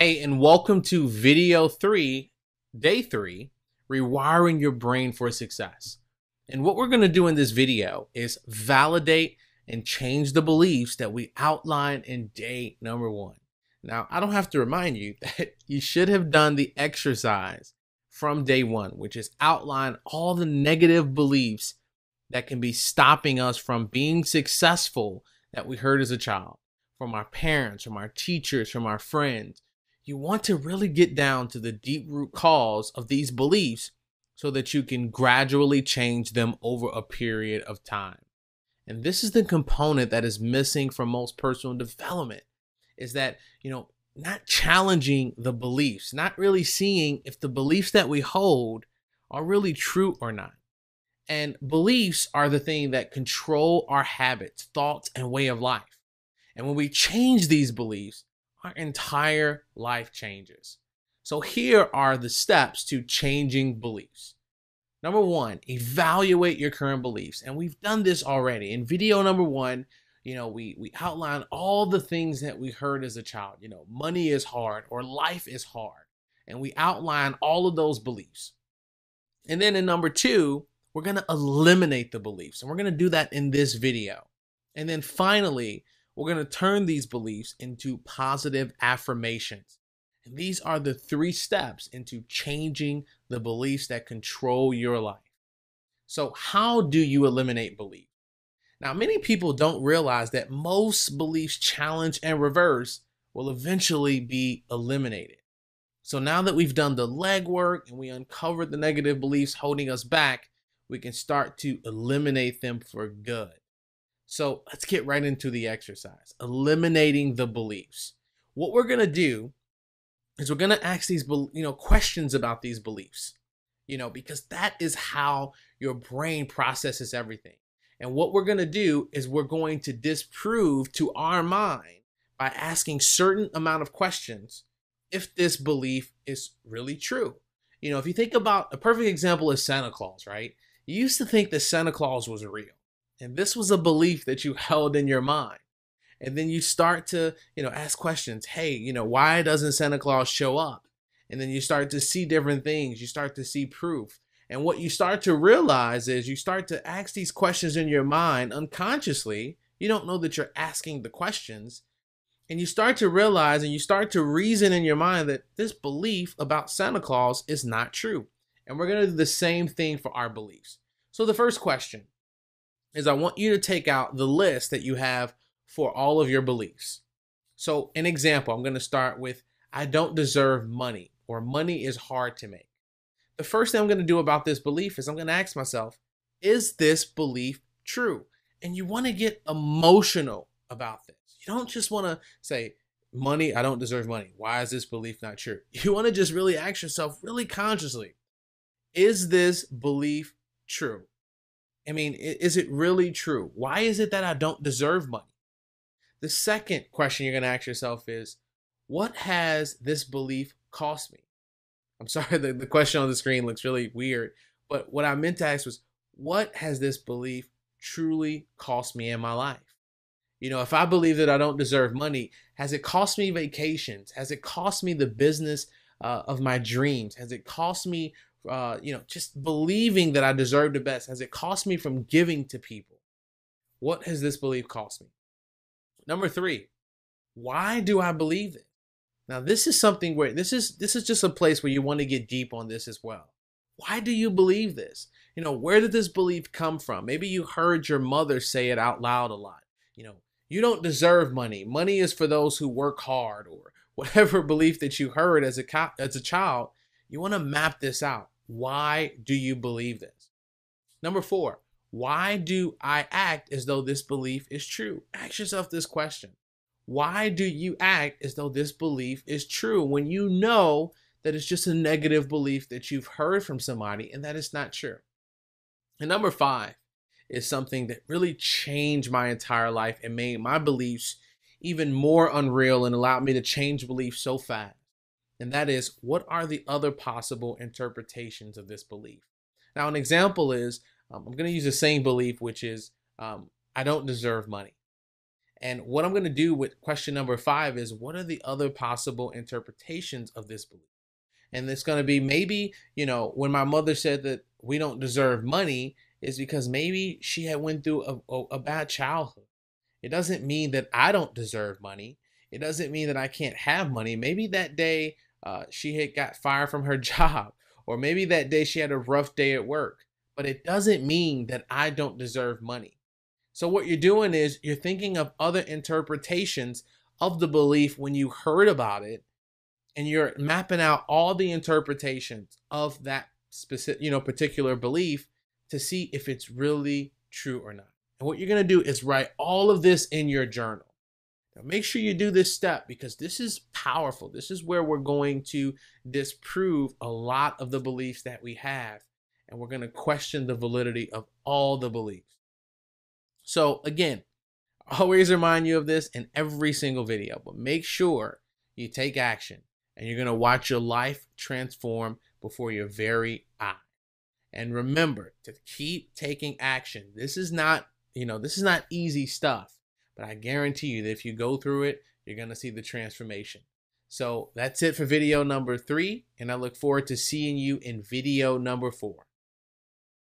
Hey, and welcome to video three, day three, rewiring your brain for success. And what we're going to do in this video is validate and change the beliefs that we outlined in day number one. Now, I don't have to remind you that you should have done the exercise from day one, which is outline all the negative beliefs that can be stopping us from being successful that we heard as a child, from our parents, from our teachers, from our friends. You want to really get down to the deep root cause of these beliefs so that you can gradually change them over a period of time. And this is the component that is missing from most personal development, is that, not challenging the beliefs, not really seeing if the beliefs that we hold are really true or not. And beliefs are the thing that control our habits, thoughts, and way of life. And when we change these beliefs, our entire life changes. So here are the steps to changing beliefs. Number one, evaluate your current beliefs. And we've done this already. In video number one, we outline all the things that we heard as a child. Money is hard or life is hard. And we outline all of those beliefs. And then in number two, we're going to eliminate the beliefs. And we're going to do that in this video. And then finally, we're going to turn these beliefs into positive affirmations. And these are the 3 steps into changing the beliefs that control your life. So how do you eliminate belief? Now, many people don't realize that most beliefs challenged and reversed will eventually be eliminated. So now that we've done the legwork and we uncovered the negative beliefs holding us back, we can start to eliminate them for good. So let's get right into the exercise, eliminating the beliefs. What we're going to do is we're going to ask these, questions about these beliefs, because that is how your brain processes everything. And what we're going to do is we're going to disprove to our mind by asking certain amount of questions if this belief is really true. If you think about a perfect example is Santa Claus, right? You used to think that Santa Claus was real. And this was a belief that you held in your mind. And then you start to, ask questions. Hey, why doesn't Santa Claus show up? And then you start to see different things. You start to see proof. And what you start to realize is you start to ask these questions in your mind unconsciously. You don't know that you're asking the questions. And you start to realize and you start to reason in your mind that this belief about Santa Claus is not true. And we're going to do the same thing for our beliefs. So the first question is I want you to take out the list that you have for all of your beliefs. So an example, I'm going to start with, I don't deserve money, or money is hard to make. The first thing I'm going to do about this belief is I'm going to ask myself, is this belief true? And you want to get emotional about this. You don't just want to say, money, I don't deserve money. Why is this belief not true? You want to just really ask yourself really consciously, is this belief true? I mean, is it really true? Why is it that I don't deserve money? The second question you're going to ask yourself is, what has this belief cost me? I'm sorry, the question on the screen looks really weird, but what I meant to ask was, what has this belief truly cost me in my life? If I believe that I don't deserve money, has it cost me vacations? Has it cost me the business of my dreams? Has it cost me just believing that I deserve the best? Has it cost me from giving to people? What has this belief cost me? Number 3, why do I believe it? Now, this is something where this is just a place where you want to get deep on this as well. Why do you believe this? Where did this belief come from? Maybe you heard your mother say it out loud a lot. You don't deserve money. Money is for those who work hard, or whatever belief that you heard as a child. You want to map this out. Why do you believe this? Number 4, why do I act as though this belief is true? Ask yourself this question. Why do you act as though this belief is true when you know that it's just a negative belief that you've heard from somebody and that it's not true? And number 5 is something that really changed my entire life and made my beliefs even more unreal and allowed me to change beliefs so fast. And that is, what are the other possible interpretations of this belief? Now, an example is, I'm going to use the same belief, which is, I don't deserve money. And what I'm going to do with question number 5 is, what are the other possible interpretations of this belief? And it's going to be, maybe, when my mother said that we don't deserve money, is because maybe she had went through a bad childhood. It doesn't mean that I don't deserve money. It doesn't mean that I can't have money. Maybe that day she had got fired from her job, or maybe that day she had a rough day at work. But it doesn't mean that I don't deserve money. So what you're doing is you're thinking of other interpretations of the belief when you heard about it, and you're mapping out all the interpretations of that specific, particular belief to see if it's really true or not. And what you're going to do is write all of this in your journal. Now, make sure you do this step, because this is powerful. This is where we're going to disprove a lot of the beliefs that we have, and we're going to question the validity of all the beliefs. So again, I always remind you of this in every single video, but make sure you take action, and you're going to watch your life transform before your very eye. And remember to keep taking action. This is not easy stuff, but I guarantee you that if you go through it, you're going to see the transformation. So that's it for video number 3, and I look forward to seeing you in video number 4.